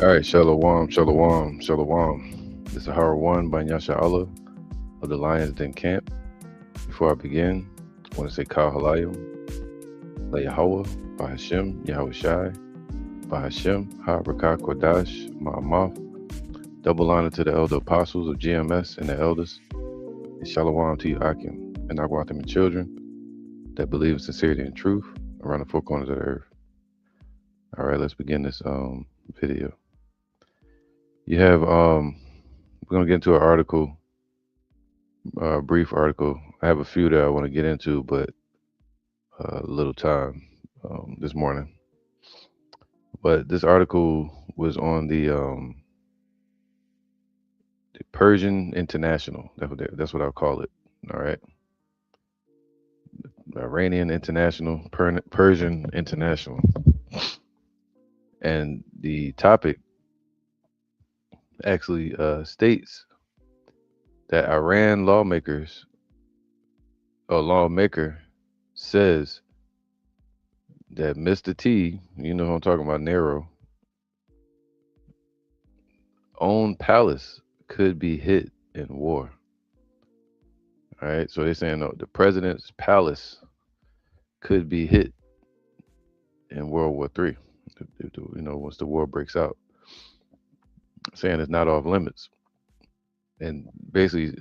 All right, Shalom, Shalom, Shalom. This is Howard One by Yasha Allah of the Lions Den Camp. Before I begin, I want to say Kal Halayim, La Yahweh, Bahashem, Yahweh Shai, Bahashem, Ha Rakah Kodash, Ma'amaf. Double honor to the elder apostles of GMS and the elders. And Shalom to you, Akim, and Agwatim and children that believe in sincerity and truth around the four corners of the earth. All right, let's begin this video. You have we're gonna get into an article, a brief article. I have a few that I want to get into, but little time this morning. But this article was on the Persian International. That's what I'll call it. All right, Iranian International, Persian International, and the topic actually states that Iran lawmakers, a lawmaker, says that Mr. T, you know who I'm talking about, Nero, own palace could be hit in war. All right, so they're saying the president's palace could be hit in World War III. Once the war breaks out, saying it's not off limits, and basically,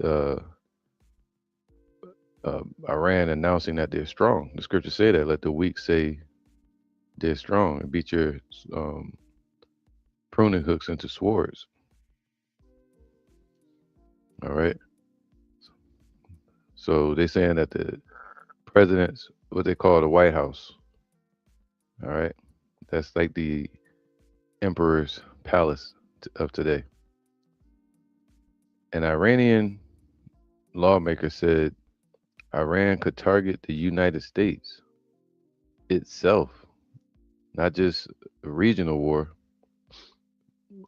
Iran announcing that they're strong. The scriptures say that, let the weak say they're strong, and beat your pruning hooks into swords. All right. So they're saying that the president's, what they call the White House, all right, that's like the emperor's palace of today. An Iranian lawmaker said Iran could target the United States itself, not just a regional war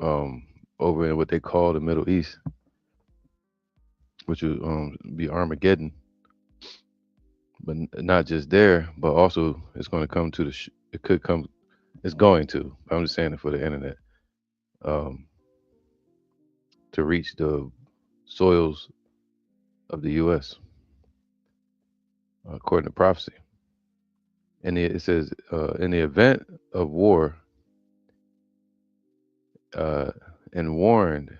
over in what they call the Middle East, which would be Armageddon. But not just there, but also it's going to come to it could come, it's going to, I'm just saying it for the internet, um, to reach the soils of the U.S., according to prophecy. And it says, in the event of war, and warned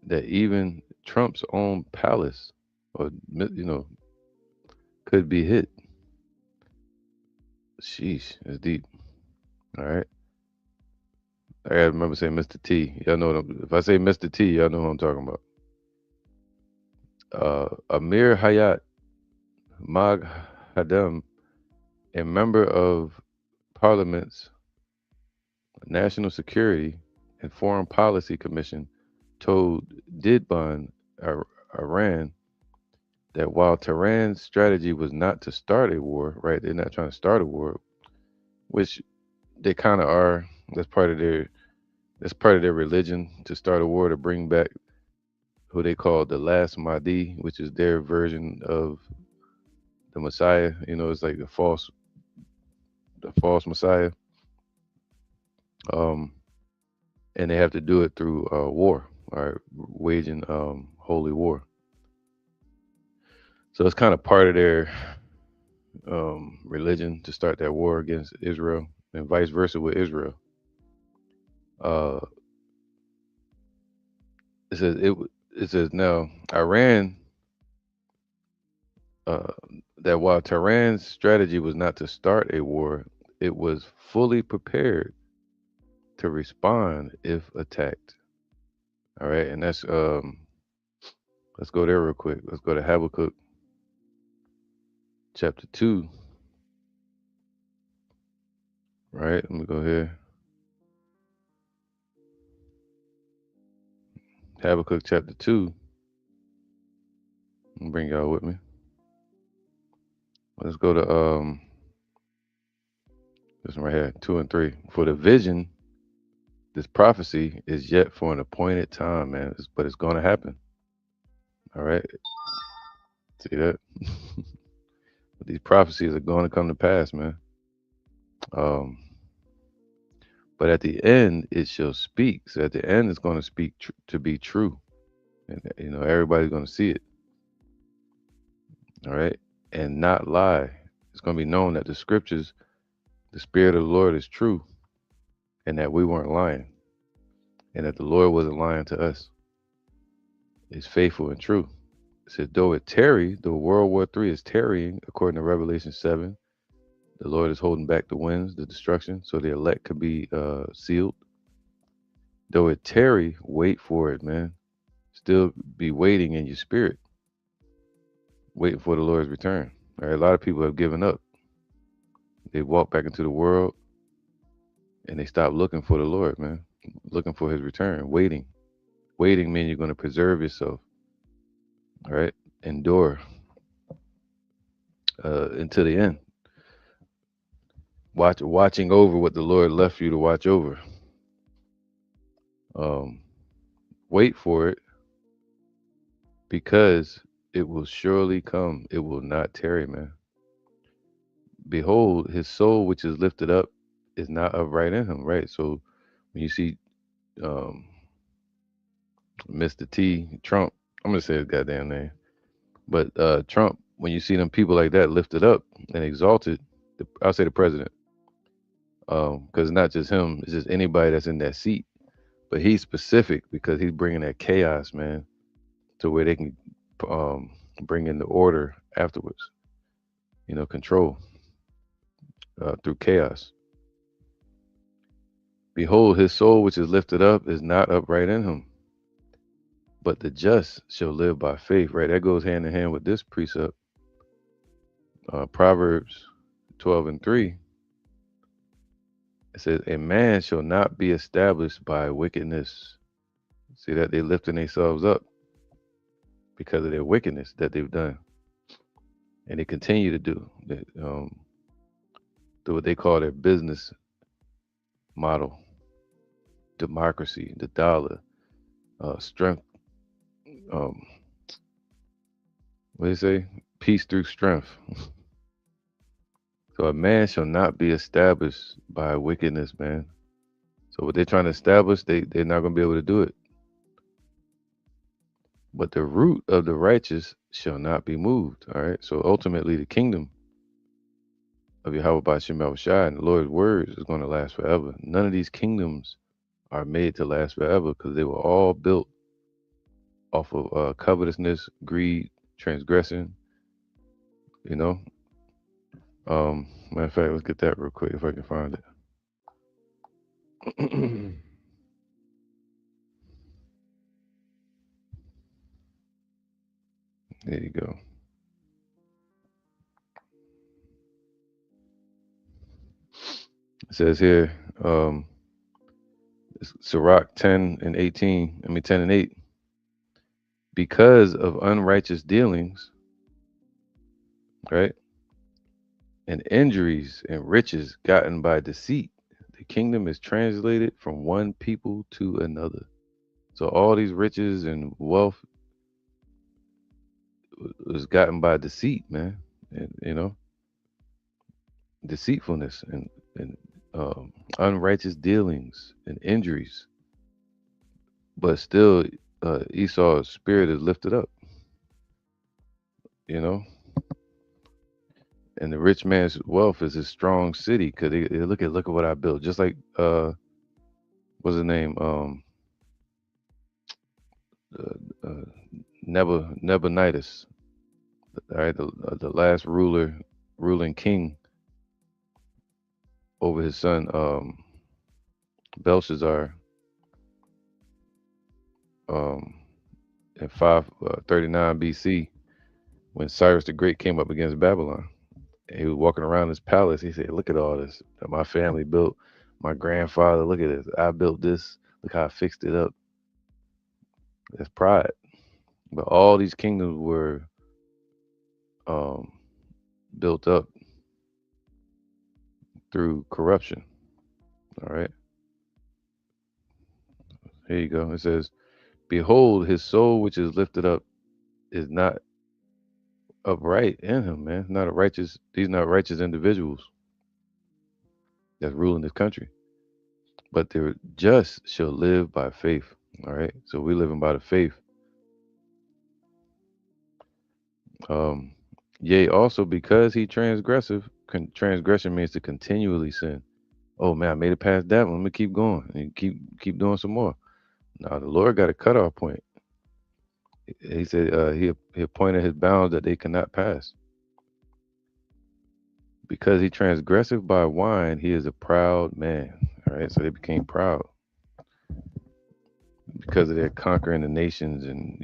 that even Trump's own palace, or could be hit. Sheesh, it's deep. All right. I gotta remember saying Mr. T. Y'all know if I say Mr. T, y'all know who I'm talking about. Amir Hayat Mag Hadam, a member of Parliament's National Security and Foreign Policy Commission, told Didban Iran that while Tehran's strategy was not to start a war, right? They're not trying to start a war, which they kind of are. That's part of their religion, to start a war, to bring back who they call the last Mahdi, which is their version of the Messiah. It's like the false Messiah. And they have to do it through war, or waging holy war. So it's kind of part of their religion to start that war against Israel, and vice versa with Israel. Uh, it says now Iran, that while Tehran's strategy was not to start a war, it was fully prepared to respond if attacked. All right, and that's let's go there real quick. Let's go to Habakkuk chapter 2. Right, let me go here. Habakkuk chapter 2. I'll bring y'all with me. Let's go to this one right here, 2 and 3. For the vision, this prophecy is yet for an appointed time, man. But it's going to happen. All right. See that? These prophecies are going to come to pass, man. But but at the end it shall speak. So at the end, it's going to speak to be true, and everybody's going to see it. All right, and not lie. It's going to be known that the scriptures, the Spirit of the Lord, is true, and that we weren't lying, and that the Lord wasn't lying to us. Is faithful and true. It said, though it tarry, the World War III is tarrying, according to Revelation 7. The Lord is holding back the winds, the destruction, so the elect could be sealed. Though it tarry, wait for it, man. Still be waiting in your spirit, waiting for the Lord's return. All right, a lot of people have given up. They walk back into the world and they stop looking for the Lord, man. Looking for his return, waiting. Waiting means you're going to preserve yourself. All right, endure until the end. Watching over what the Lord left you to watch over. Um, Wait for it because it will surely come. It will not tarry, man. Behold, his soul which is lifted up is not upright in him, right? So when you see um, Mr. T, Trump, I'm gonna say his goddamn name, but Trump, when you see them people like that lifted up and exalted, I'll say the president, because it's not just him, it's just anybody that's in that seat. But he's specific because he's bringing that chaos, man, to where they can bring in the order afterwards. Control through chaos. Behold, his soul which is lifted up is not upright in him, but the just shall live by faith. Right, that goes hand in hand with this precept. Proverbs 12:3. It says, "A man shall not be established by wickedness." See that they lifting themselves up because of their wickedness that they've done, and they continue to do. Do what they call their business model, democracy, the dollar, strength. Um, what do you say? Peace through strength. So a man shall not be established by wickedness, man. So what they're trying to establish, they're not going to be able to do it. But the root of the righteous shall not be moved. All right. So ultimately, the kingdom of Yahweh Ba'ashem Yahushua and the Lord's words is going to last forever. None of these kingdoms are made to last forever because they were all built off of covetousness, greed, transgression. You know. Matter of fact, let's get that real quick if I can find it. There you go. It says here, Sirach 10:18. 10:8. Because of unrighteous dealings, right, and injuries and riches gotten by deceit, the kingdom is translated from one people to another. So all these riches and wealth was gotten by deceit, man, and deceitfulness and unrighteous dealings and injuries. But still, Esau's spirit is lifted up, you know. And the rich man's wealth is a strong city because they look at what I built. Just like what's his name? Uh, Nebuchadnezzar. All right, the last ruling king over his son Belshazzar um, in 539 BC, when Cyrus the Great came up against Babylon. And he was walking around his palace. He said, "Look at all this that my family built. My grandfather, look at this. I built this. Look how I fixed it up." That's pride. But all these kingdoms were um, built up through corruption. All right. Here you go. It says, "Behold, his soul which is lifted up is not upright in him, man. Not a These not righteous individuals that's ruling this country. but the just shall live by faith. All right. So we living by the faith. Um, Yea, also because he transgressive, transgression means to continually sin. Oh man, I made it past that one. Let me keep going and keep doing some more. Now the Lord got a cutoff point. He said he appointed his bounds that they cannot pass. Because he transgressive by wine, he is a proud man. All right, so they became proud because of their conquering the nations, and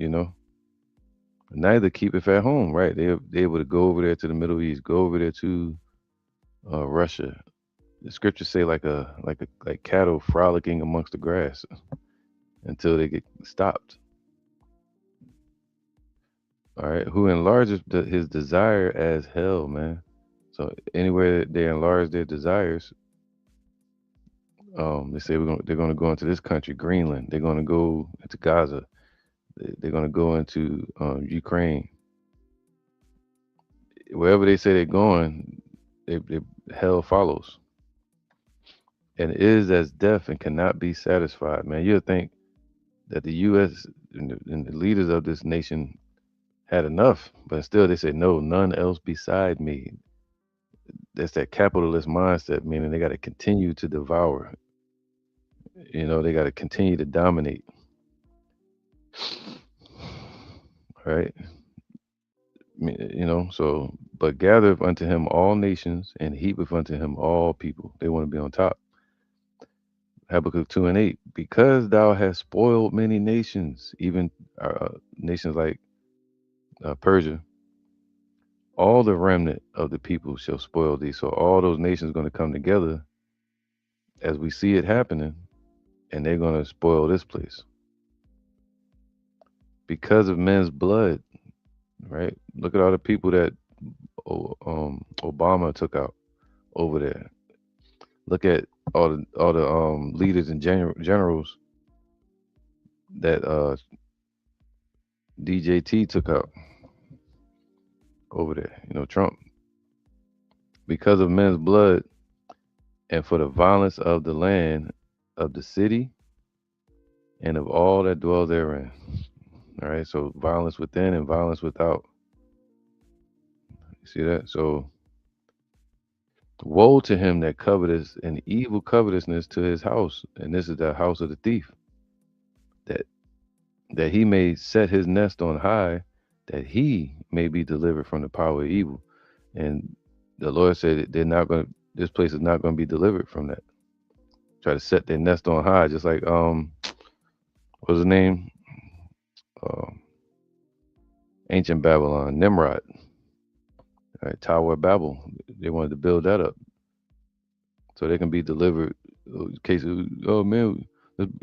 neither keepeth at home. Right, they able to go over there to the Middle East, go over there to Russia. The scriptures say like cattle frolicking amongst the grass until they get stopped. All right, who enlarges his desire as hell, man. So anywhere that they enlarge their desires, they say they're going to go into this country, Greenland. They're going to go into Gaza. They're going to go into Ukraine. Wherever they say they're going, hell follows, and is as death and cannot be satisfied. Man, you'll think that the U.S. and the leaders of this nation had enough, but still they say no, none else beside me. That's that capitalist mindset, meaning they got to continue to devour. They got to continue to dominate. Right? So, but gathereth unto him all nations and heapeth unto him all people. They want to be on top. Habakkuk 2 and 8. Because thou hast spoiled many nations, even nations like Persia, all the remnant of the people shall spoil thee. So all those nations going to come together as we see it happening, and they're going to spoil this place because of men's blood. Right? Look at all the people that Obama took out over there. Look at all the leaders and generals that DJT took out over there. Trump, because of men's blood and for the violence of the land, of the city, and of all that dwell therein. All right, so violence within and violence without. You see that? So woe to him that coveteth an evil covetousness to his house, and this is the house of the thief, that he may set his nest on high, that he may be delivered from the power of evil. And the Lord said that this place is not going to be delivered from that. Try to set their nest on high, just like what's his name? Um, Ancient Babylon, Nimrod, right? Tower of Babel. They wanted to build that up so they can be delivered. In case of, oh man,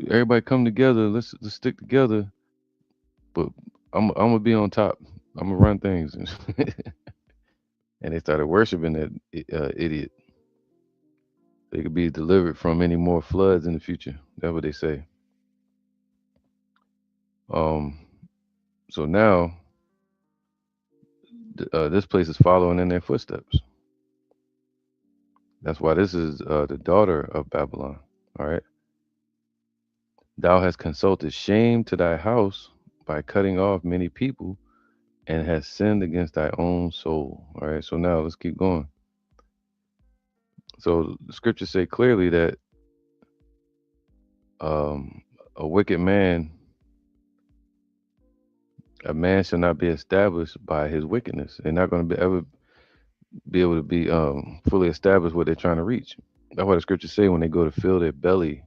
everybody come together. Let's stick together. But I'm gonna be on top. I'm gonna run things, and they started worshiping that idiot. They could be delivered from any more floods in the future. That's what they say. Um, so now this place is following in their footsteps. That's why this is the daughter of Babylon. All right. Thou hast consulted shame to thy house by cutting off many people and hast sinned against thy own soul. All right. So now let's keep going. So the scriptures say clearly that a wicked man, a man shall not be established by his wickedness. They're not going to ever be able to be fully established what they're trying to reach. That's why the scriptures say when they go to fill their belly,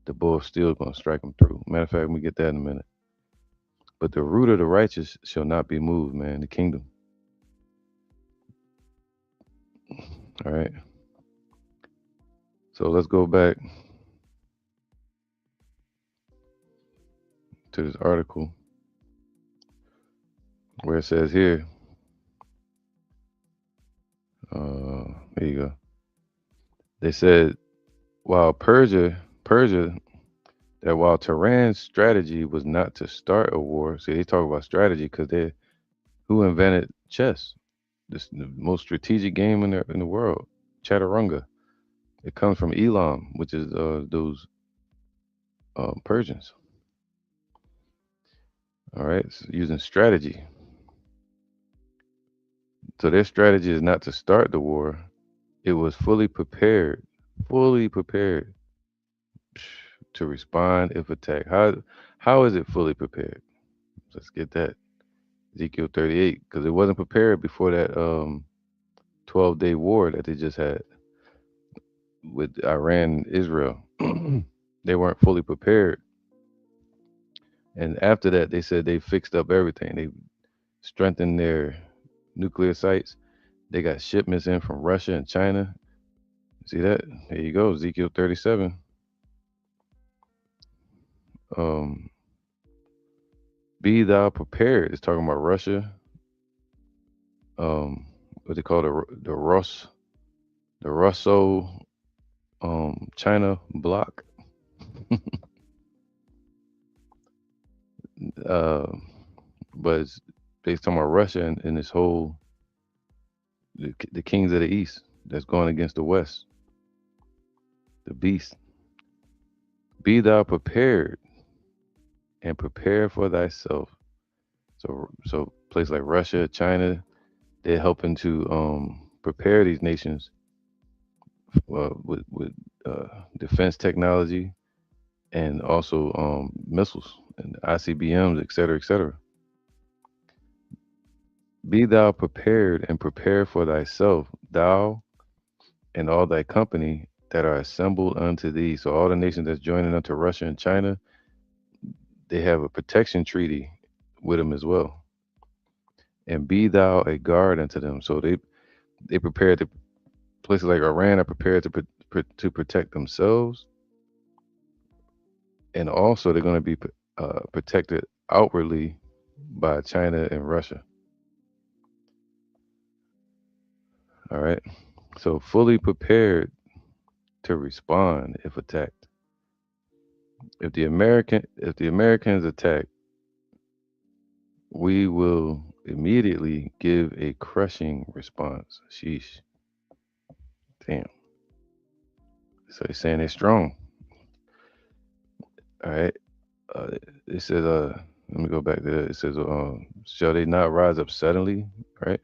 the bow of steel is going to strike them through. Matter of fact, we get that in a minute. But the root of the righteous shall not be moved, man, the kingdom. All right. So let's go back to this article where it says here, there you go. They said, while that while Tehran's strategy was not to start a war. See, they talk about strategy because who invented chess? This the most strategic game in the world. Chaturanga. It comes from Elam, which is those Persians. All right, so using strategy. So their strategy is not to start the war. It was fully prepared to respond if attacked. How is it fully prepared? Let's get that. Ezekiel 38, because it wasn't prepared before that 12-day war that they just had with Iran and Israel. They weren't fully prepared. And after that, they said they fixed up everything. They strengthened their nuclear sites. They got shipments in from Russia and China. See that? There you go, Ezekiel 37. Um, Be thou prepared. It's talking about Russia. What they call the Russo China bloc. uh, but it's based on Russia and this whole the kings of the east that's going against the west, the beast. Be thou prepared and prepare for thyself. So places like Russia, China, they're helping to prepare these nations with defense technology and also missiles and ICBMs, et cetera, et cetera. Be thou prepared and prepare for thyself, thou and all thy company that are assembled unto thee. So all the nations that's joining unto Russia and China, they have a protection treaty with them as well. And be thou a guard unto them. So they prepared to places like Iran are prepared to protect themselves, and also they're going to be protected outwardly by China and Russia. All right, so fully prepared to respond if attacked. If the Americans attack, we will immediately give a crushing response. Sheesh, damn. So they're saying they're strong. All right. Uh, it says, let me go back there. It says, shall they not rise up suddenly? Right.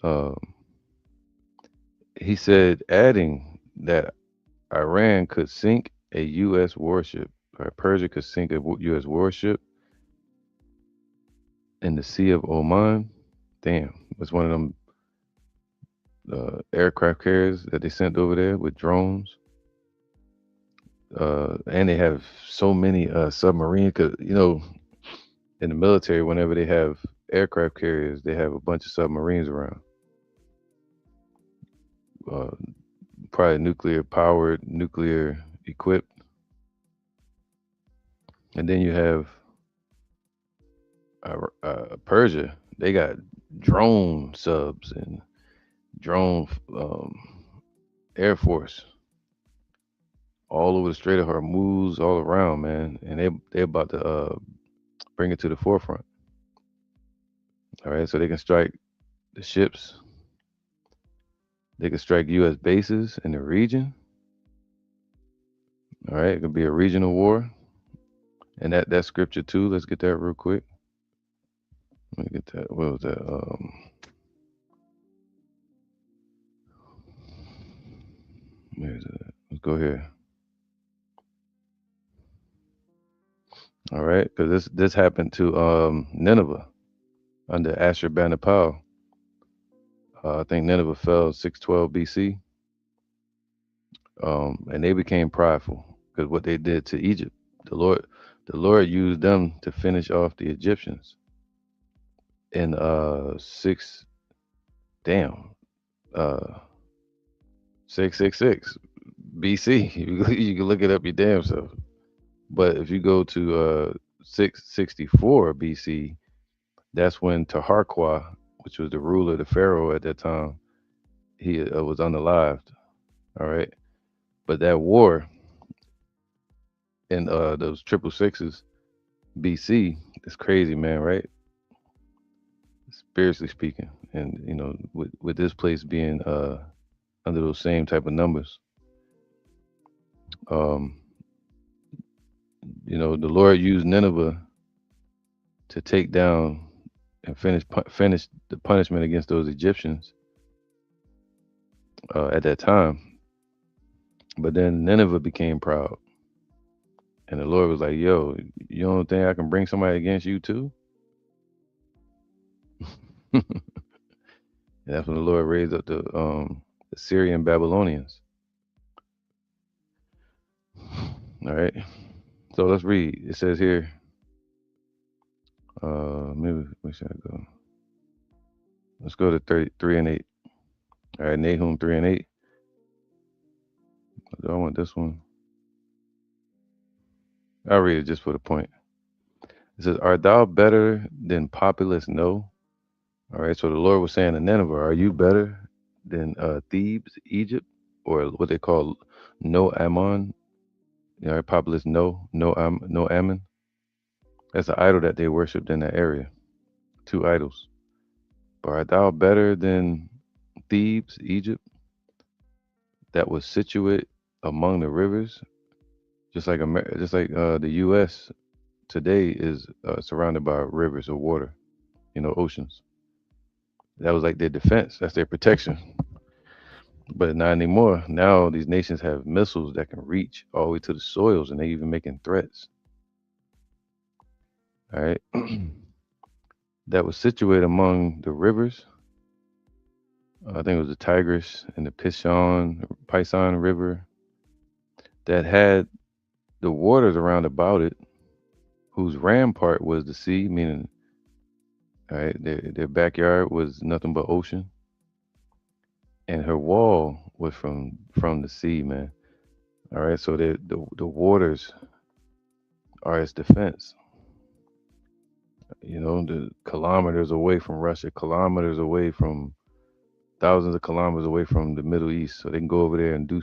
Um, he said, adding that Iran could sink a U.S. warship, or Persia could sink a U.S. warship in the Sea of Oman. Damn, it's one of them aircraft carriers that they sent over there with drones. And they have so many submarines. Cause in the military, whenever they have aircraft carriers, they have a bunch of submarines around. Uh, Probably nuclear powered, nuclear equipped. And then you have Persia. They got drone subs and drone air force all over the Strait of Hormuz, all around, man. And they about to bring it to the forefront. All right, so they can strike the ships. They can strike U.S. bases in the region. All right, it could be a regional war. And that scripture too. Let's get that real quick. Let me get that. What was that? Where is it? Let's go here. All right, because this happened to Nineveh under Ashurbanipal. I think Nineveh fell 612 BC, and they became prideful because what they did to Egypt, the Lord used them to finish off the Egyptians in six, damn, uh 666 BC. You can look it up your damn self. But if you go to 664 BC, that's when Taharqua, which was the ruler, the pharaoh at that time, he was unalived. All right, but that war in those triple sixes BC is crazy, man. Right, spiritually speaking, and with this place being under those same type of numbers. Um, the Lord used Nineveh to take down and finish the punishment against those Egyptians at that time. But then Nineveh became proud, and the Lord was like, "Yo, you don't think I can bring somebody against you too?" And that's when the Lord raised up the Syrian Babylonians. All right. So let's read. It says here, maybe where should I go? Let's go to 33 and 8. All right, Nahum 3 and 8. Do I want this one? I'll read it just for the point. It says, Art thou better than populous No? All right, so the Lord was saying to Nineveh, Are you better than Thebes, Egypt, or what they call No Ammon? Populous No Ammon. That's the idol that they worshipped in that area. Two idols. But art thou better than Thebes, Egypt, that was situate among the rivers, just like the U.S. today is surrounded by rivers of water, oceans. That was like their defense. That's their protection. But not anymore. Now these nations have missiles that can reach all the way to the soils, and they even making threats. All right, that was situated among the rivers. I think it was the Tigris and the Pison River that had the waters around about it, whose rampart was the sea, meaning, all right, their backyard was nothing but ocean, and her wall was from the sea, man. All right, so the waters are its defense. The kilometers away from Russia, kilometers away from thousands of kilometers away from the Middle East, so they can go over there and do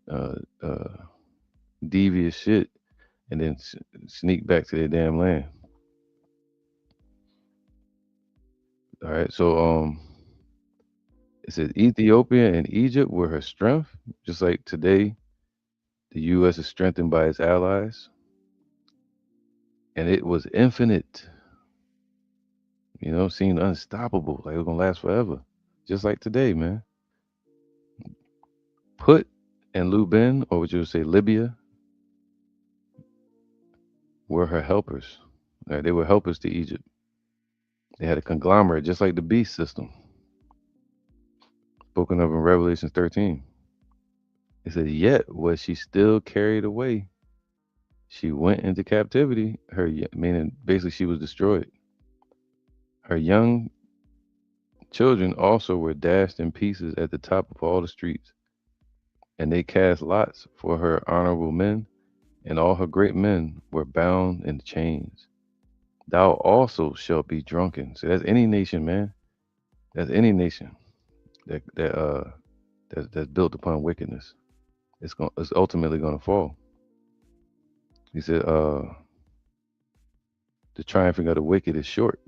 uh, uh, devious shit, and then sneak back to their damn land. All right, so it says Ethiopia and Egypt were her strength, just like today the U.S. is strengthened by its allies, and it was infinite. Seemed unstoppable, like it was gonna last forever, just like today, man. Put and Lubin, or would you say Libya, were her helpers. Right, they were helpers to Egypt. They had a conglomerate, just like the beast system, spoken of in Revelation 13. It said, "Yet was she still carried away. She went into captivity. Meaning basically she was destroyed. Her young children also were dashed in pieces at the top of all the streets, and they cast lots for her honorable men, and all her great men were bound in chains. Thou also shalt be drunken." So that's any nation, man. That's any nation that's built upon wickedness. It's ultimately gonna fall. He said, the triumphing of the wicked is short.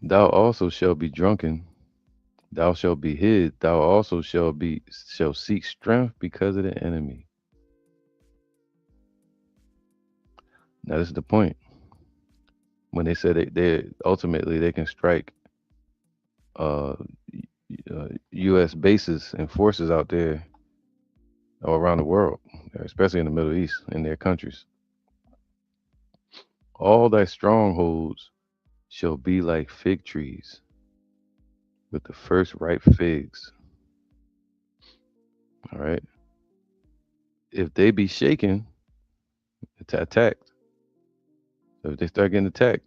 Thou also shalt be drunken. Thou shalt be hid. Thou also shall seek strength because of the enemy. Now this is the point. When they said they ultimately they can strike uh, U.S. bases and forces out there all around the world, especially in the Middle East, in their countries. All thy strongholds shall be like fig trees with the first ripe figs. All right. If they be shaken, it's attacked. So if they start getting attacked,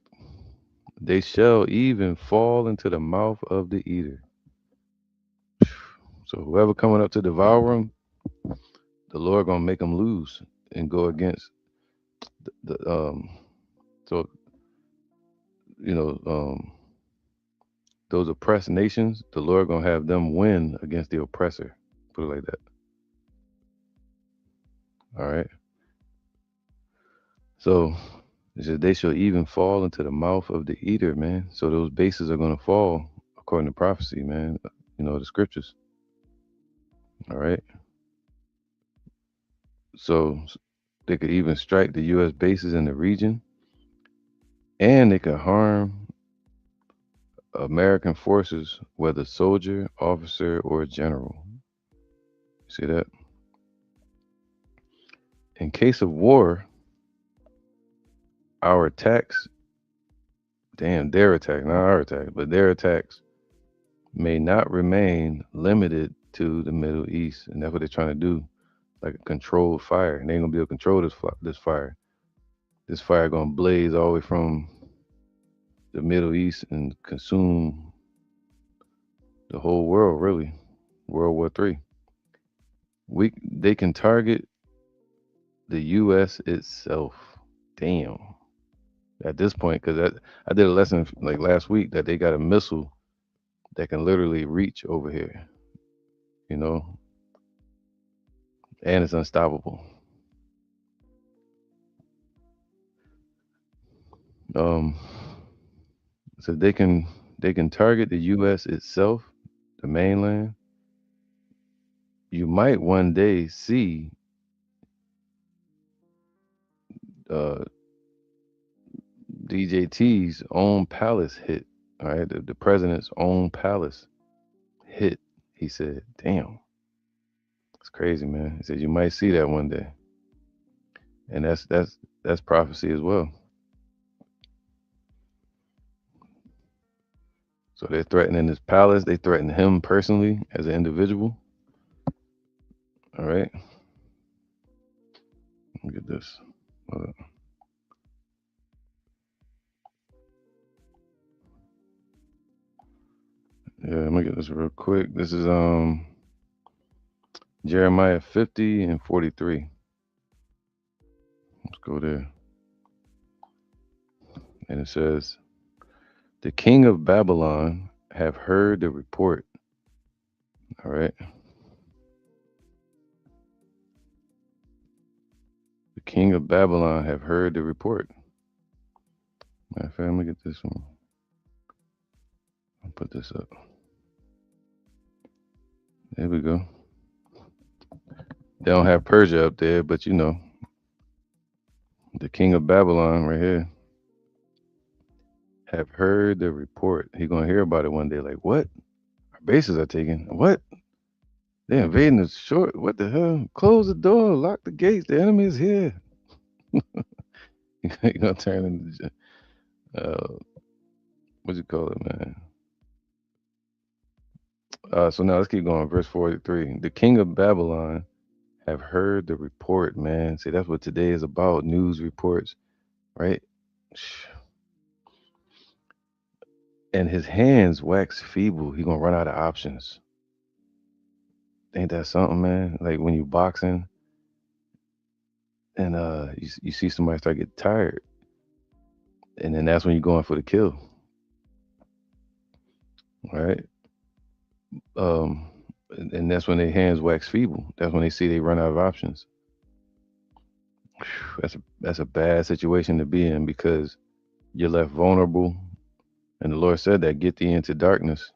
they shall even fall into the mouth of the eater. So whoever coming up to devour them, the Lord gonna make them lose and go against the. So you know those oppressed nations, the Lord gonna have them win against the oppressor. Put it like that. All right. So it says they shall even fall into the mouth of the eater, man. So those bases are gonna fall according to prophecy, man. The scriptures. All right. So they could even strike the U.S. bases in the region, and they could harm American forces, whether soldier, officer, or general. See that? In case of war, our attacks, damn, their attack, not our attack, but their attacks may not remain limited to the Middle East. And that's what they're trying to do, like a controlled fire. And they ain't gonna be able to control this fire. This fire gonna blaze all the way from the Middle East and consume the whole world, really. World War III. They can target the U.S. itself. Damn. At this point, because I did a lesson like last week that they got a missile that can literally reach over here, you know, and it's unstoppable. Um, so they can target the U.S. itself, the mainland. You might one day see uh, DJT's own palace hit. All right, the president's own palace hit. He said, "Damn, it's crazy, man." He said you might see that one day, and that's prophecy as well. So they're threatening his palace. They threaten him personally as an individual. All right, look at this. Uh, yeah, let me get this real quick. This is Jeremiah 50 and 43. Let's go there. And it says, "The king of Babylon have heard the report." All right. The king of Babylon have heard the report. Matter of fact, let me get this one. I'll put this up. There we go. They don't have Persia up there, but the king of Babylon right here have heard the report. He gonna hear about it one day. Like, what? Our bases are taken. What? They invading the shore. What the hell? Close the door. Lock the gates. The enemy is here. You're gonna turn into what you call it, man? So now let's keep going. Verse 43. The king of Babylon have heard the report, man. See, that's what today is about. News reports, right? And his hands wax feeble. He gonna run out of options. Ain't that something, man? Like when you boxing and you see somebody start getting tired, and then that's when you're going for the kill, right? Um, and that's when their hands wax feeble. That's when they see they run out of options. That's a bad situation to be in because you're left vulnerable. And the Lord said that get thee into darkness.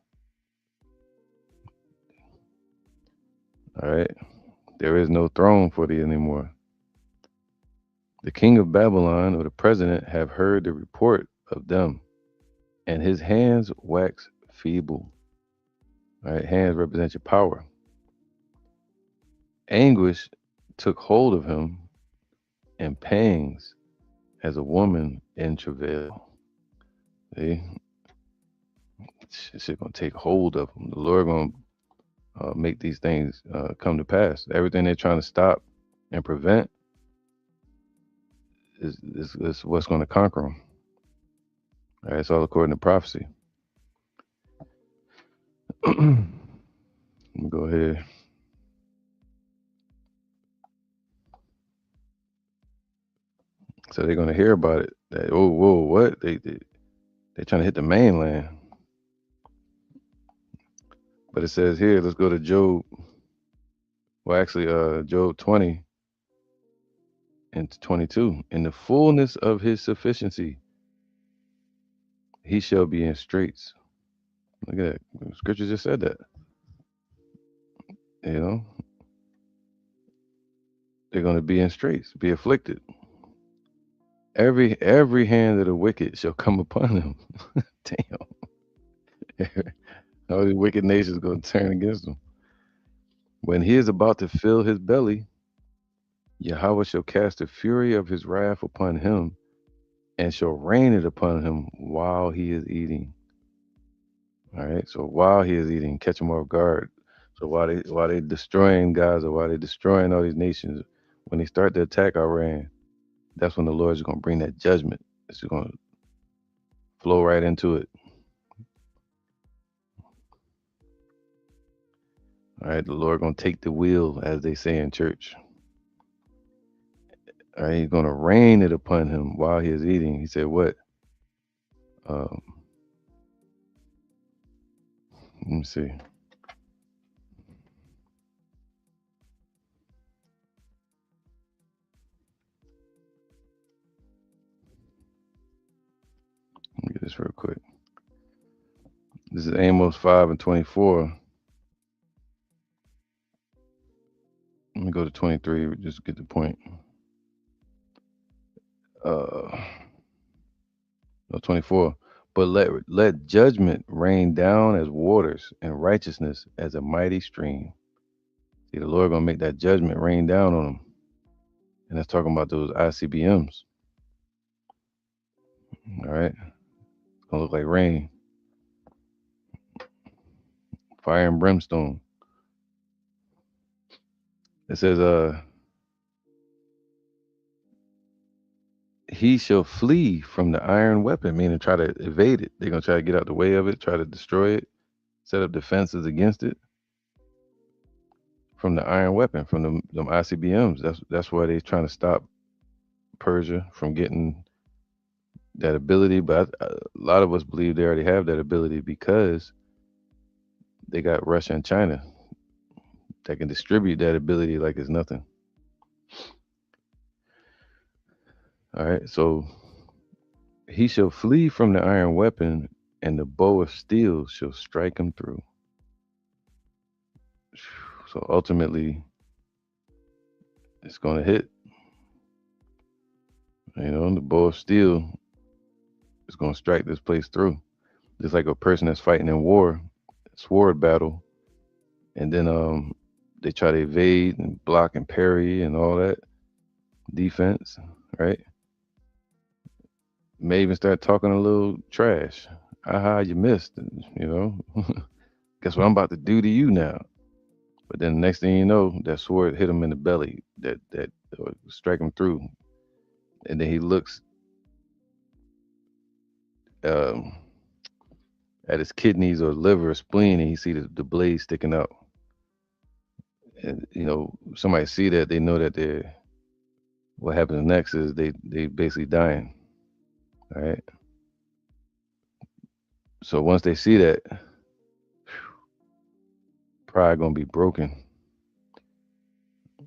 All right. There is no throne for thee anymore. The king of Babylon or the president have heard the report of them, and his hands wax feeble. All right. Hands represent your power. Anguish took hold of him, and pangs as a woman in travail. See, shit gonna take hold of them. The Lord gonna make these things come to pass. Everything they're trying to stop and prevent is what's going to conquer them. All right, it's all according to prophecy. Let me go ahead. So they're going to hear about it. That, oh, whoa, what? They're trying to hit the mainland. But it says here, let's go to Job. Well, actually, Job 20 and 22. In the fullness of his sufficiency, he shall be in straits. Look at that. Scripture just said that. You know, they're going to be in straits, be afflicted. Every hand of the wicked shall come upon them. Damn, all these wicked nations going to turn against him. When he is about to fill his belly, Yahweh shall cast the fury of his wrath upon him, and shall rain it upon him while he is eating. All right. So while he is eating, catch him off guard. So while they destroying Gaza, while they destroying all these nations, when they start to attack Iran, that's when the Lord is going to bring that judgment. It's going to flow right into it. All right. The Lord going to take the wheel, as they say in church. All right. He's going to rain it upon him while he is eating. He said, "What? Um, let me see. Let me get this real quick. This is Amos 5:24. Let me go to 23. Just to get the point. Uh, no, 24. But let judgment rain down as waters, and righteousness as a mighty stream. See, the Lord gonna make that judgment rain down on them, and that's talking about those ICBMs. All right, it's gonna look like rain, fire and brimstone. It says, he shall flee from the iron weapon, meaning try to evade it. They're gonna try to get out the way of it, try to destroy it, set up defenses against it. From the iron weapon, from them ICBMs. That's why they're trying to stop Persia from getting that ability. But a lot of us believe they already have that ability because they got Russia and China that can distribute that ability like it's nothing. All right, so he shall flee from the iron weapon, and the bow of steel shall strike him through. So ultimately, it's going to hit. You know, the bow of steel is going to strike this place through. Just like a person that's fighting in war, sword battle, and then they try to evade and block and parry and all that defense, right? May even start talking a little trash. Aha, you missed, you know. Guess what I'm about to do to you now? But then the next thing you know, that sword hit him in the belly, that strike him through, and then he looks um, at his kidneys or liver or spleen, and he see the blade sticking out. And you know, somebody see that, they know that they're. What happens next is they basically dying. All right. So once they see that, pride gonna be broken.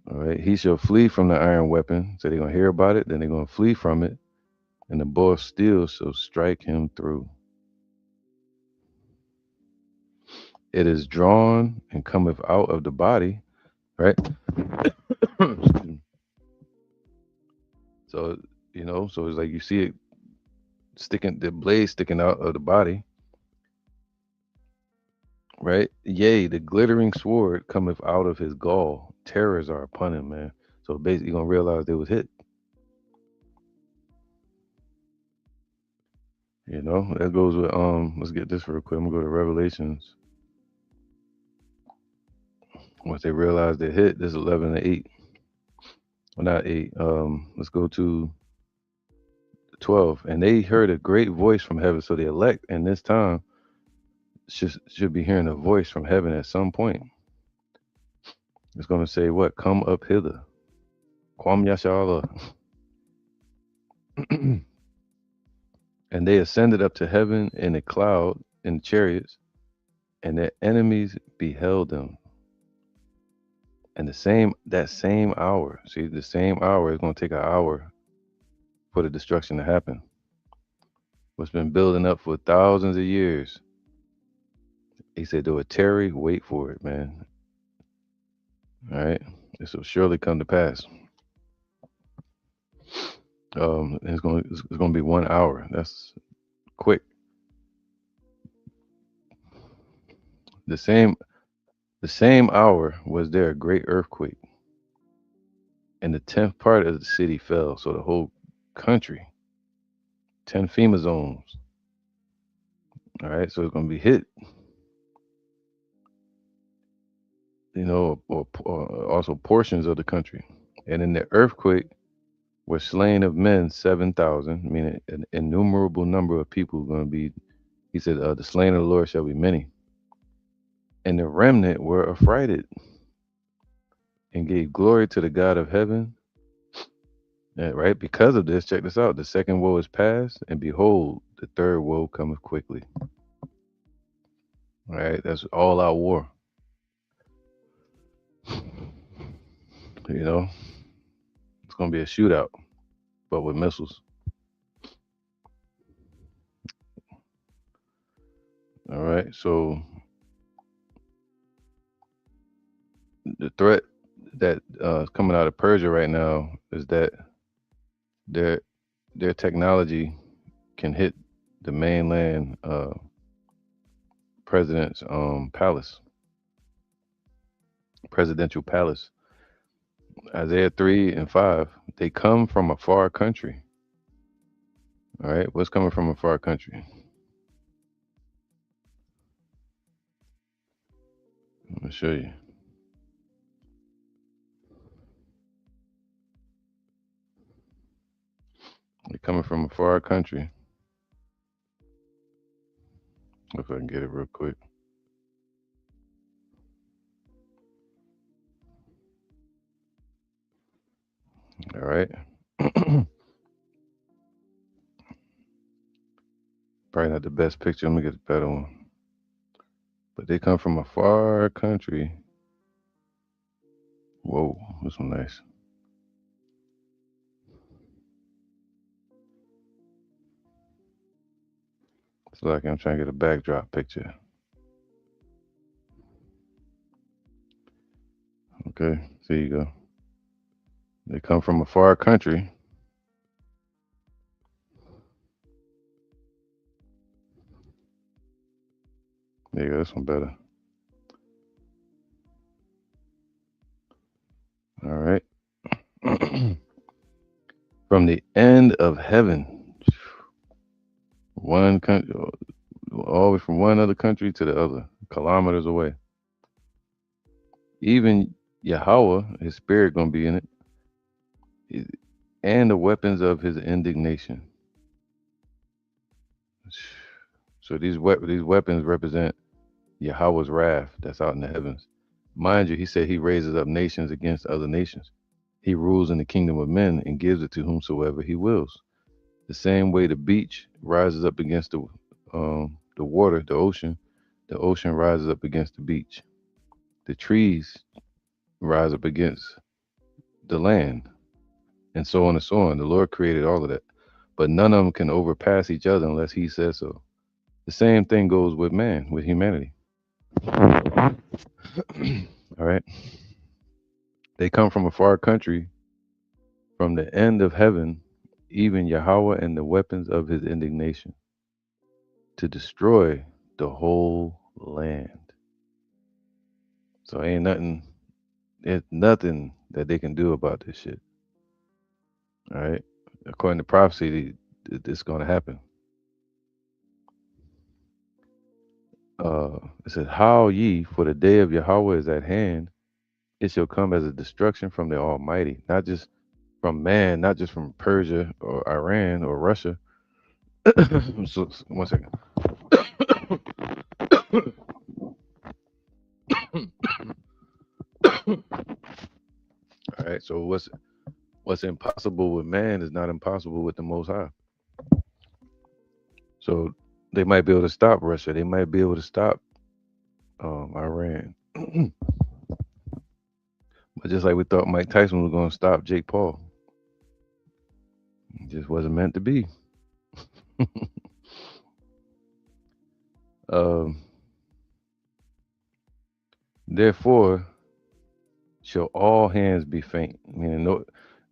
All right. He shall flee from the iron weapon. So they're gonna hear about it, then they're gonna flee from it, and the bow of steel shall strike him through. It is drawn and cometh out of the body, right? So you know, so it's like you see it sticking, the blade sticking out of the body, right? Yea, the glittering sword cometh out of his gall. Terrors are upon him, man. So basically, you're gonna realize they was hit. You know, that goes with let's get this real quick. I'm gonna go to Revelations. Once they realize they hit, this is 11 and 8. Well, not 8. Let's go to 12. And they heard a great voice from heaven. So the elect in this time should be hearing a voice from heaven at some point. It's gonna say what? Come up hither. Kwam Yashala. And they ascended up to heaven in a cloud in chariots, and their enemies beheld them. And that same hour, see, the same hour is going to take an hour for the destruction to happen. What's been building up for thousands of years. He said, "Do a tarry, wait for it, man." All right, this will surely come to pass. It's gonna be 1 hour. That's quick. The same the same hour was there a great earthquake, and the 10th part of the city fell. So the whole country, 10 FEMA zones. All right, so it's gonna be hit. Or also portions of the country. And in the earthquake were slain of men 7,000, meaning an innumerable number of people going to be. He said, "The slain of the Lord shall be many." And the remnant were affrighted and gave glory to the God of heaven. And, right? Because of this, check this out. The second woe is past, and behold, the third woe cometh quickly. All right? That's all out war. You know, it's going to be a shootout, but with missiles. All right. So the threat that is coming out of Persia right now is that their their technology can hit the mainland president's palace, presidential palace. Isaiah 3 and 5. They come from a far country. All right, what's coming from a far country? I'm gonna show you. They're coming from a far country. If I can get it real quick. All right. Probably not the best picture. Let me get a better one. But they come from a far country. Whoa, this one nice. It's like I'm trying to get a backdrop picture. Okay, there you go. They come from a far country. There you go. This one better. All right. From the end of heaven, one country, always from one other country to the other, kilometers away. Even Yahweh, his spirit gonna be in it, and the weapons of his indignation. So these weapons represent Yahweh's wrath that's out in the heavens. Mind you, he said he raises up nations against other nations. He rules in the kingdom of men and gives it to whomsoever he wills. The same way the beach rises up against the water, the ocean rises up against the beach. The trees rise up against the land, and so on and so on. The Lord created all of that, but none of them can overpass each other unless He says so. The same thing goes with man, with humanity. All right, they come from a far country, from the end of heaven, even Yahweh and the weapons of His indignation, to destroy the whole land. So ain't nothing. There's nothing that they can do about this shit. All right. According to prophecy, this is going to happen. It says, "How ye, for the day of Yahweh is at hand. It shall come as a destruction from the Almighty, not just from man, not just from Persia or Iran or Russia." So, one second. All right. So what's impossible with man is not impossible with the Most High. So they might be able to stop Russia. They might be able to stop Iran. But just like we thought Mike Tyson was going to stop Jake Paul, it just wasn't meant to be. um, Therefore, shall all hands be faint. Meaning, no,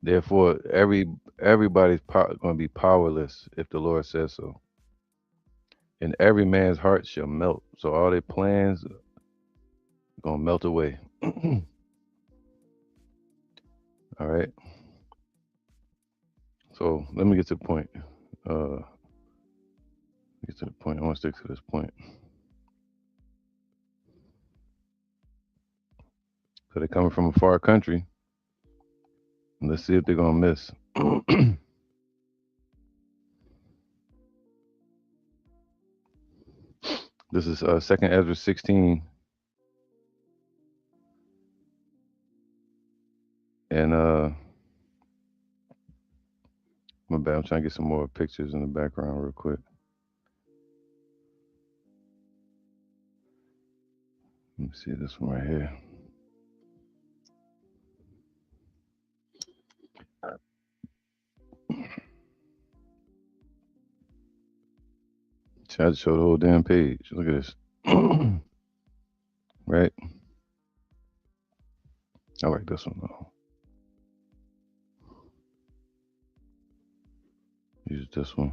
therefore, everybody's going to be powerless if the Lord says so. And every man's heart shall melt. So all their plans are going to melt away. All right. So let me get to the point. Get to the point. I want to stick to this point. So they're coming from a far country. Let's see if they're going to miss. This is 2nd Ezra 16. And my bad, I'm trying to get some more pictures in the background real quick. Let me see this one right here. Try to show the whole damn page. Look at this. Right? I like this one though. Use this one.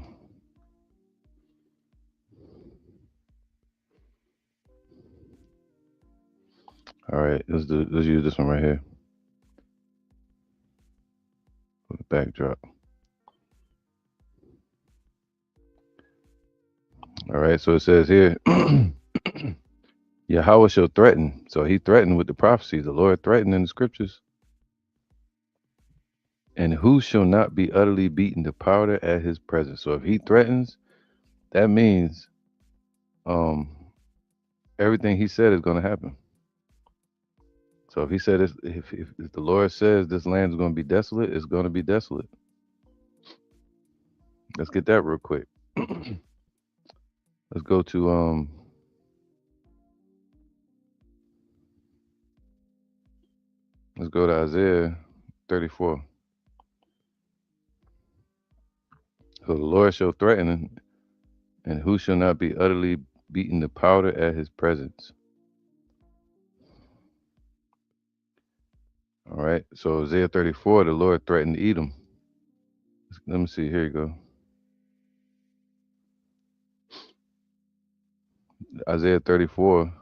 All right, let's use this one right here for the backdrop. All right, so it says here, Yahweh shall threaten. So he threatened with the prophecies. The Lord threatened in the scriptures. And who shall not be utterly beaten to powder at his presence? So if he threatens, that means um, everything he said is going to happen. So if he said this, if the Lord says this land is going to be desolate, it's going to be desolate. Let's get that real quick. Let's go to let's go to Isaiah 34. So the Lord shall threaten, and who shall not be utterly beaten to powder at his presence? All right. So Isaiah 34, the Lord threatened Edom. Let me see. Here you go. Isaiah 34.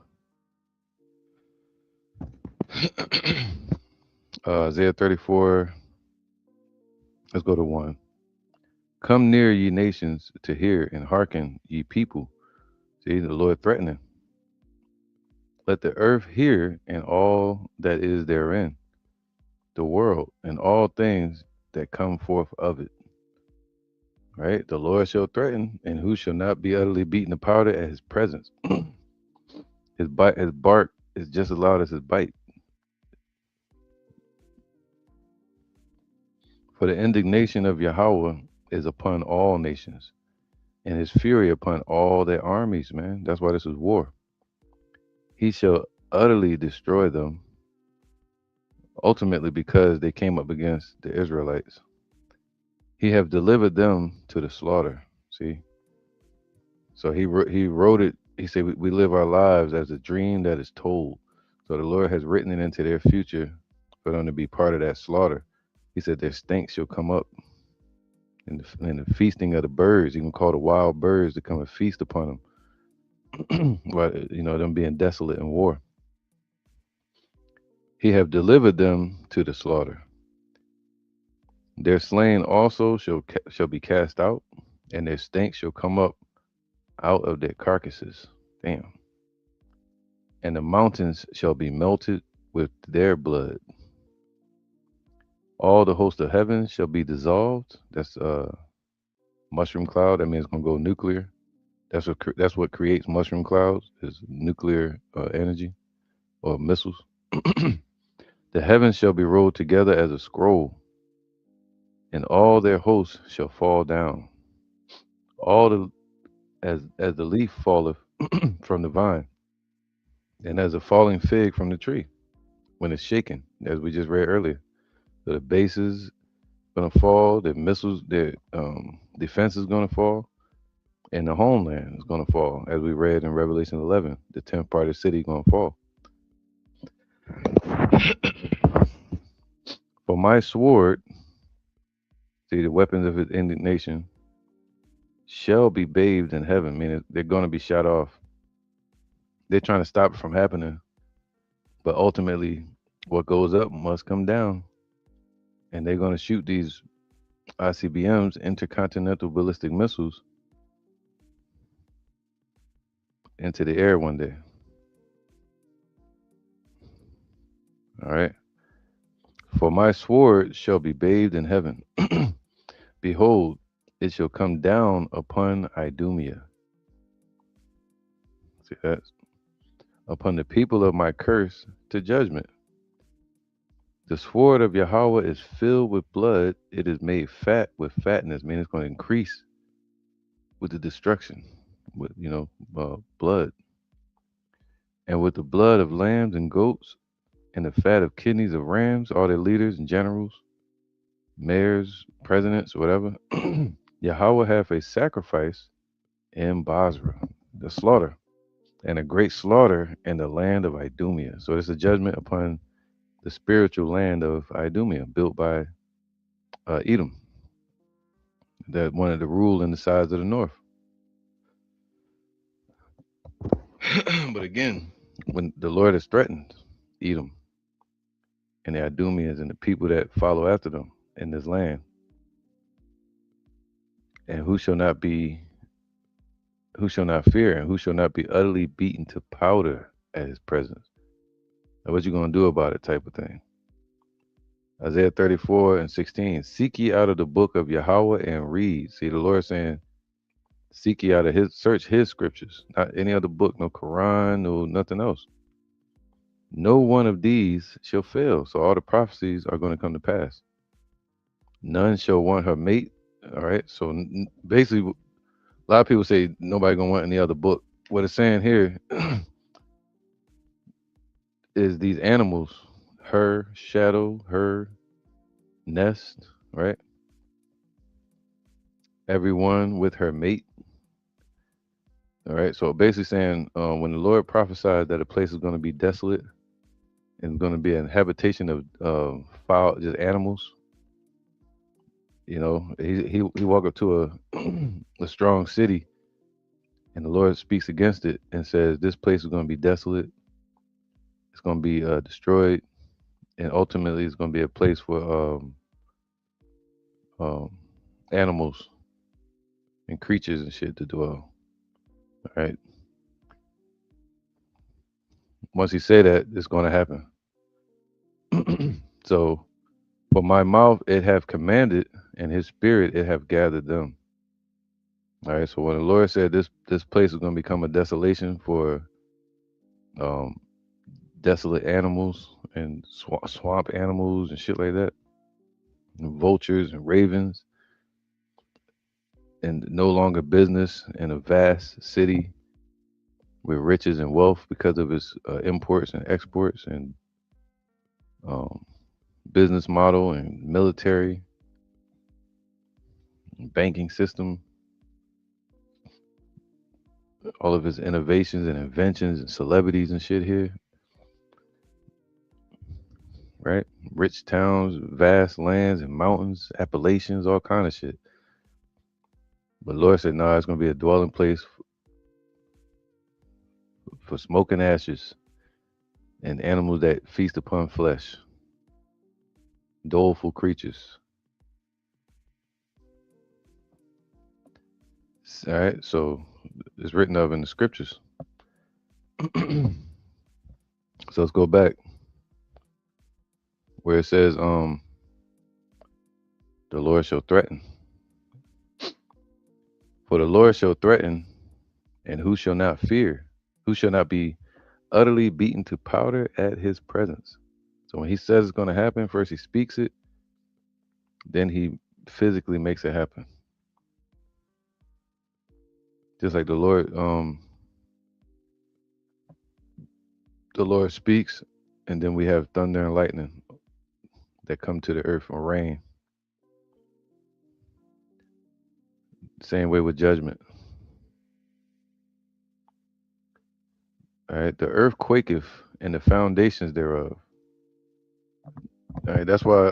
Isaiah 34. Let's go to 1. Come near, ye nations, to hear, and hearken, ye people. See, the Lord threatening. Let the earth hear, and all that is therein, the world, and all things that come forth of it. Right? The Lord shall threaten, and who shall not be utterly beaten to powder at his presence? His bark is just as loud as his bite. For the indignation of Yahweh is upon all nations, and his fury upon all their armies, man. That's why this is war. He shall utterly destroy them, ultimately because they came up against the Israelites. He have delivered them to the slaughter. See? So he wrote it. He said, we live our lives as a dream that is told. So the Lord has written it into their future for them to be part of that slaughter. He said, their stink shall come up in the feasting of the birds. He can call the wild birds to come and feast upon them. While, them being desolate in war. He have delivered them to the slaughter. Their slain also shall be cast out, and their stink shall come up out of their carcasses. Damn. And the mountains shall be melted with their blood. All the host of heaven shall be dissolved. That's mushroom cloud. That means it's gonna go nuclear. That's what creates mushroom clouds is nuclear energy or missiles. The heavens shall be rolled together as a scroll, and all their hosts shall fall down. All the as the leaf falleth from the vine, and as a falling fig from the tree when it's shaken, as we just read earlier. So the base is gonna fall, their missiles, their defense is gonna fall, and the homeland is gonna fall, as we read in Revelation 11. The 10th part of the city is gonna fall. For my sword, see the weapons of his indignation, shall be bathed in heaven, meaning they're going to be shot off. They're trying to stop it from happening, but ultimately, what goes up must come down, and they're going to shoot these ICBMs, intercontinental ballistic missiles, into the air one day. All right. For my sword shall be bathed in heaven. Behold, it shall come down upon Idumea. See that? Upon the people of my curse to judgment. The sword of Yahweh is filled with blood. It is made fat with fatness, meaning it's going to increase with the destruction, with blood, and with the blood of lambs and goats, and the fat of kidneys of rams, all their leaders and generals, mayors, presidents, whatever. Yahweh hath a sacrifice in Basra, the slaughter, and a great slaughter in the land of Idumea. So it's a judgment upon the spiritual land of Idumea, built by Edom, that wanted to rule in the sides of the north. But again, when the Lord has threatened Edom and the Idumeans and the people that follow after them in this land, and who shall not fear, and who shall not be utterly beaten to powder at his presence? Now, what you gonna do about it, type of thing. Isaiah 34:16. Seek ye out of the book of Yahweh and read. See the Lord saying, seek ye out of search his scriptures, not any other book, no Quran, no nothing else. No one of these shall fail. So all the prophecies are going to come to pass. None shall want her mate. All right. So basically, a lot of people say nobody gonna want any other book. What it's saying here is these animals, her shadow, her nest, right? Everyone with her mate. All right. So basically saying when the Lord prophesied that a place is going to be desolate and going to be an habitation of foul, just animals. He walked up to a a strong city, and the Lord speaks against it and says, "This place is going to be desolate. It's going to be destroyed, and ultimately, it's going to be a place for um, animals and creatures and shit to dwell." All right. Once he say that, it's going to happen. So, for my mouth it have commanded, and his spirit it have gathered them. All right. So when the Lord said this place is going to become a desolation for um, desolate animals and swamp animals and shit like that, and vultures and ravens, and no longer business in a vast city with riches and wealth because of its imports and exports and um, business model and military and banking system, all of its innovations and inventions and celebrities and shit here, right? Rich towns, vast lands and mountains, Appalachians, all kind of shit. But Lord said, no, it's going to be a dwelling place for smoke and ashes and animals that feast upon flesh, doleful creatures. All right, so it's written of in the scriptures. So let's go back where it says, the Lord shall threaten. For the Lord shall threaten, and who shall not fear? Who shall not be utterly beaten to powder at his presence? So when he says it's going to happen, first he speaks it, then he physically makes it happen. Just like the Lord speaks, and then we have thunder and lightning that come to the earth, or rain. Same way with judgment. All right, the earth quaketh, and the foundations thereof. All right, that's why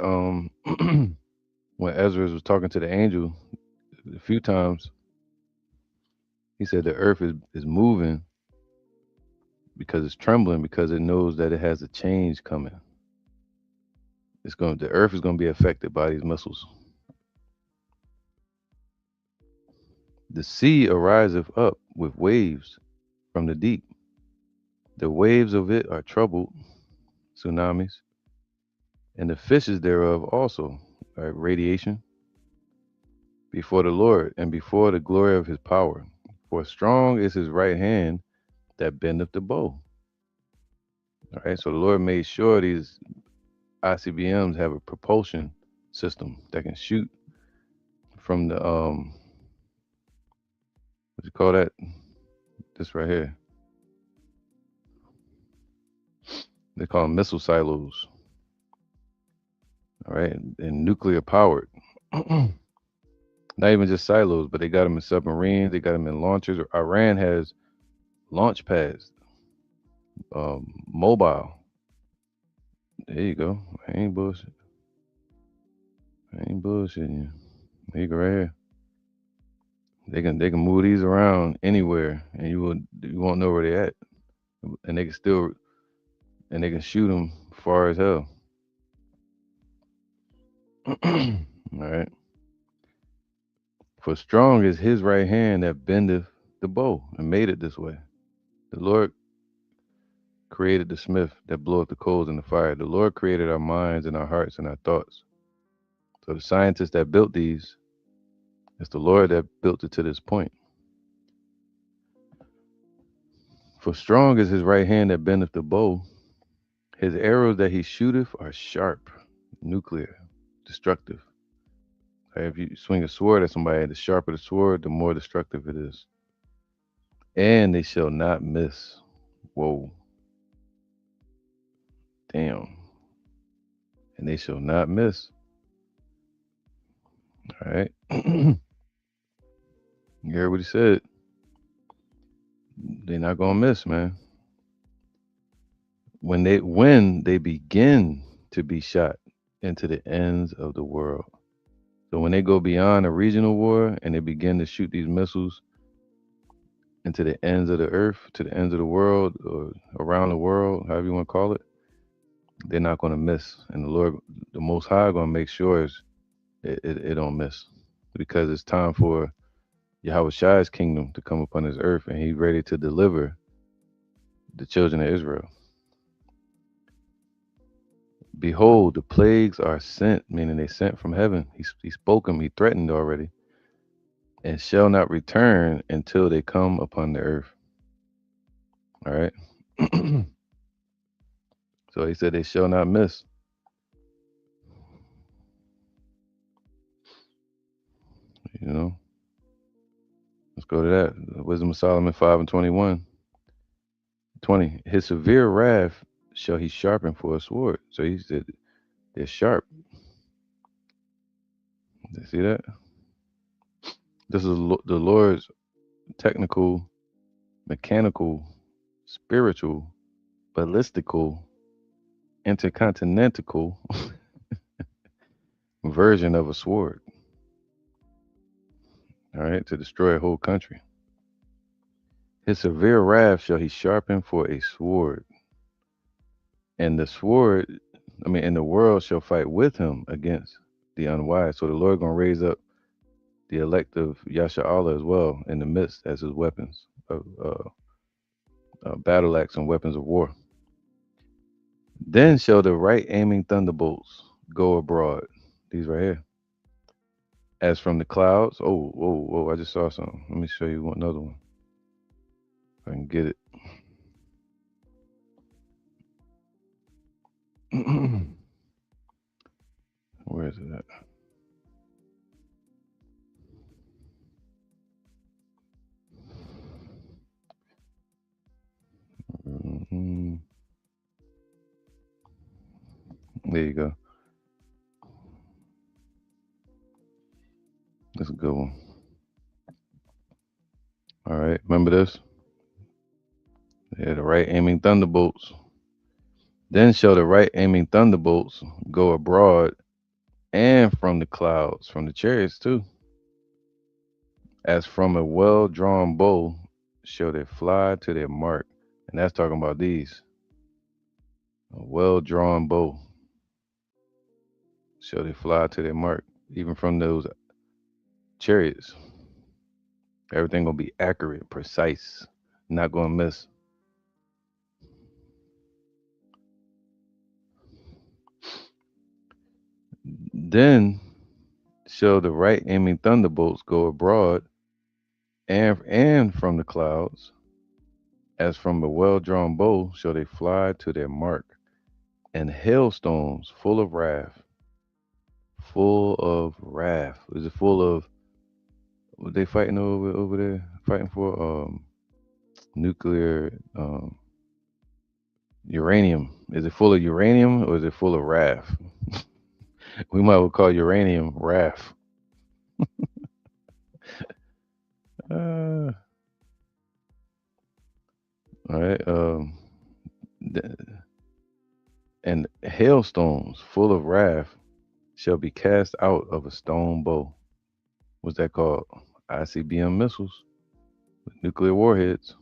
when Ezra was talking to the angel a few times, he said the earth is moving because it's trembling because it knows that it has a change coming. The earth is going to be affected by these missiles. The sea ariseth up with waves from the deep. The waves of it are troubled, tsunamis, and the fishes thereof also, right, radiation, before the Lord and before the glory of his power. For strong is his right hand that bendeth the bow. All right, so the Lord made sure these ICBMs have a propulsion system that can shoot from the what you call that? This right here. They call them missile silos. All right, and nuclear powered. Not even just silos, but they got them in submarines. They got them in launchers. Iran has launch pads, mobile. There you go. I ain't bullshit. I ain't bullshitting you. There you go right here. They can move these around anywhere, and you won't know where they at, and they can shoot them far as hell. All right. For strong is his right hand that bendeth the bow and made it this way. The Lord created the smith that bloweth the coals in the fire. The Lord created our minds and our hearts and our thoughts. So the scientists that built these, it's the Lord that built it to this point. For strong is his right hand that bendeth the bow. His arrows that he shooteth are sharp, nuclear, destructive. If you swing a sword at somebody, the sharper the sword, the more destructive it is. And they shall not miss. Whoa. Damn. And they shall not miss. All right. You heard what he said. They're not gonna miss, man. When they begin to be shot into the ends of the world. So when they go beyond a regional war and they begin to shoot these missiles into the ends of the earth, to the ends of the world, or around the world, however you want to call it, they're not going to miss. And the Lord, the Most High, going to make sure it don't miss, because it's time for Yahweh Shai's kingdom to come upon this earth, and He's ready to deliver the children of Israel. Behold, the plagues are sent, meaning they sent from heaven. He spoke them, he threatened already, and shall not return until they come upon the earth. All right. So he said they shall not miss. You know, let's go to that. Wisdom of Solomon 5 and 21. 20. His severe wrath shall he sharpen for a sword. So he said they're sharp. You see that? This is the Lord's technical, mechanical, spiritual, ballistical, intercontinental version of a sword. All right, to destroy a whole country. His severe wrath shall he sharpen for a sword. And the sword, and the world shall fight with him against the unwise. So the Lord gonna raise up the elect of Yasha Allah as well in the midst as his weapons of battle axe and weapons of war. Then shall the right aiming thunderbolts go abroad. These right here. As from the clouds. Oh, whoa, whoa! I just saw something. Let me show you another one. If I can get it. Where is it at? Mm-hmm. There you go. That's a good one. All right, remember this? Yeah, the right aiming thunderbolts. Then shall the right aiming thunderbolts go abroad and from the clouds, from the chariots too, as from a well drawn bow shall they fly to their mark. And that's talking about these. A well drawn bow shall they fly to their mark, even from those chariots. Everything gonna be accurate, precise, not gonna miss. Then shall the right aiming thunderbolts go abroad and from the clouds, as from a well drawn bow shall they fly to their mark, and hailstones full of wrath. Full of wrath. Is it full of what they fighting over there? Fighting for nuclear uranium. Is it full of uranium or is it full of wrath? We might well call uranium wrath. All right. Th- and hailstones full of wrath shall be cast out of a stone bow. What's that called? ICBM missiles, nuclear warheads.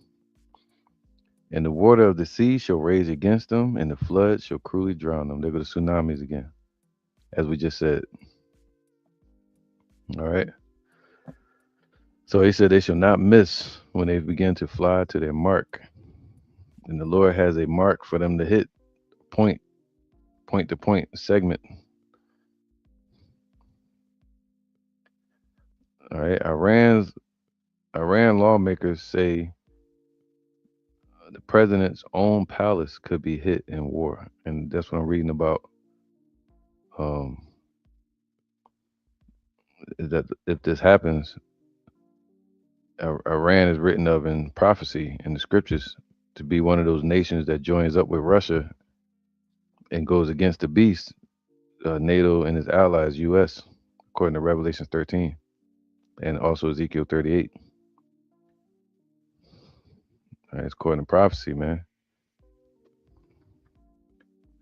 And the water of the sea shall rage against them, and the flood shall cruelly drown them. There go the tsunamis again, as we just said. All right. So he said they shall not miss when they begin to fly to their mark. And the Lord has a mark for them to hit, point, point to point segment. All right. Iran lawmakers say the president's own palace could be hit in war. And that's what I'm reading about. Um, is that if this happens, Iran is written of in prophecy in the scriptures to be one of those nations that joins up with Russia and goes against the beast, NATO and its allies, U.S., according to Revelation 13 and also Ezekiel 38. All right, it's according to prophecy, man.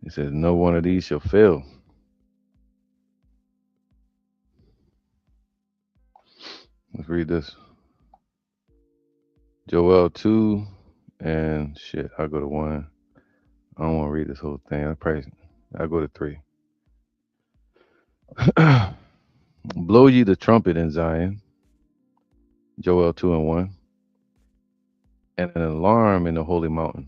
It says, no one of these shall fail. Let's read this. Joel 2 and shit, I'll go to 1. I don't want to read this whole thing. I'll go to 3. Blow ye the trumpet in Zion, Joel 2 and 1, and an alarm in the holy mountain.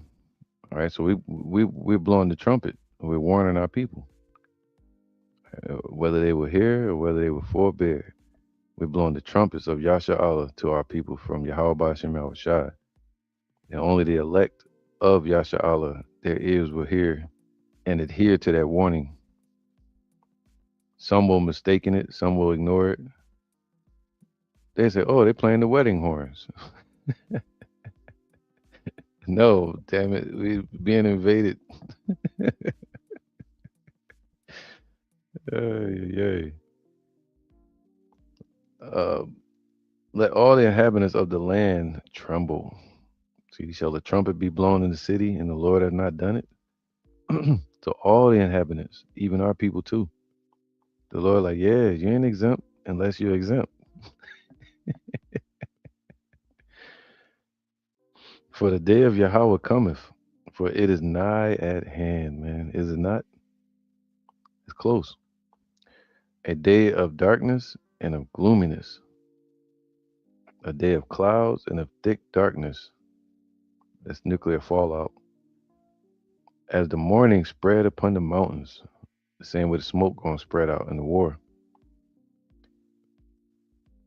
All right, so we're blowing the trumpet. We're warning our people, whether they were here or whether they were forbear. We're blowing the trumpets of Yasha Allah to our people from Yahweh Bashem Yahushai. And only the elect of Yasha Allah, their ears will hear and adhere to that warning. Some will mistake it, some will ignore it. They say, oh, they're playing the wedding horns. No, damn it, we're being invaded. Yay. Uh, let all the inhabitants of the land tremble. See, shall the trumpet be blown in the city, and the Lord has not done it? So all the inhabitants, even our people too. The Lord, like, yeah, you ain't exempt unless you're exempt. For the day of Yahweh cometh, for it is nigh at hand, man. Is it not? It's close. A day of darkness and of gloominess, a day of clouds and of thick darkness. That's nuclear fallout. As the morning spread upon the mountains, the same way the smoke gonna spread out in the war.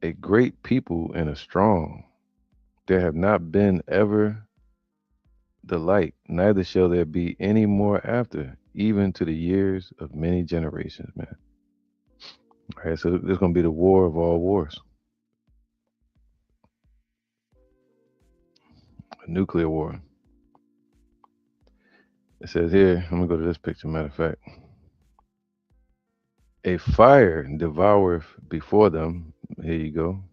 A great people and a strong. There have not been ever the like, neither shall there be any more after, even to the years of many generations, man. All right, so this is gonna be the war of all wars, a nuclear war. It says here, I'm gonna go to this picture, matter of fact. A fire devoureth before them. Here you go.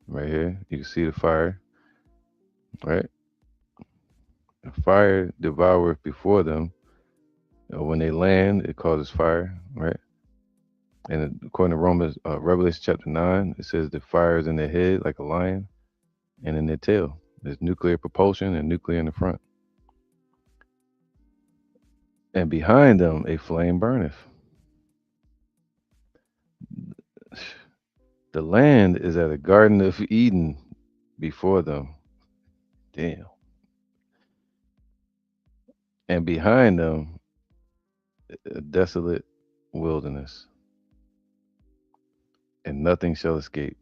Right here. You can see the fire. Right? Fire devoureth before them. When they land, it causes fire, right? And according to Revelation chapter 9, it says the fire is in their head like a lion, and in their tail. There's nuclear propulsion and nuclear in the front. And behind them, a flame burneth. The land is at a Garden of Eden before them. Damn. And behind them, a desolate wilderness, and nothing shall escape.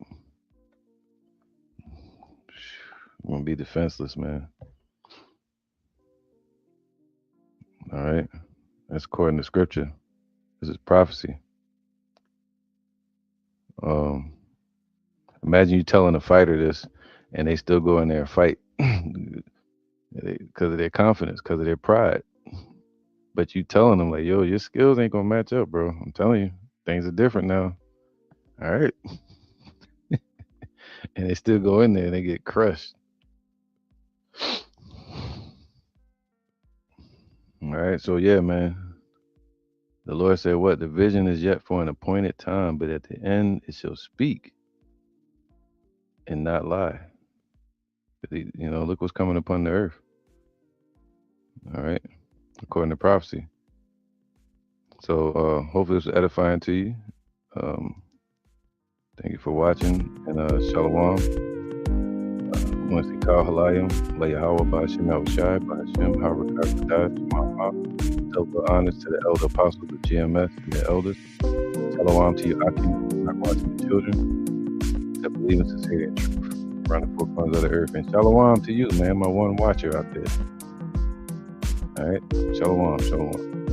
We're gonna be defenseless, man. All right. That's according to scripture. This is prophecy. Um, Imagine you telling a fighter this, and they still go in there and fight because of their confidence, because of their pride. But you telling them like, yo, your skills ain't gonna match up, bro. I'm telling you, things are different now. All right. And they still go in there and they get crushed. All right. So yeah, man. The Lord said, what? The vision is yet for an appointed time, but at the end it shall speak and not lie. Look what's coming upon the earth. All right. According to prophecy. So hopefully this was edifying to you. Thank you for watching, and Shalom. I want to say Kal Halayim, Layahawa, Ba'ashem Yahushai, Ba'ashem, Harakah Kadash, Ma'ah. Double honors to the elder apostles of GMS and the elders. Shalom to you, Aki, not watching the children, that believe in sincerity and truth, around the four corners of the earth. And Shalom to you, man, my one watcher out there. All right, Shalom, Shalom.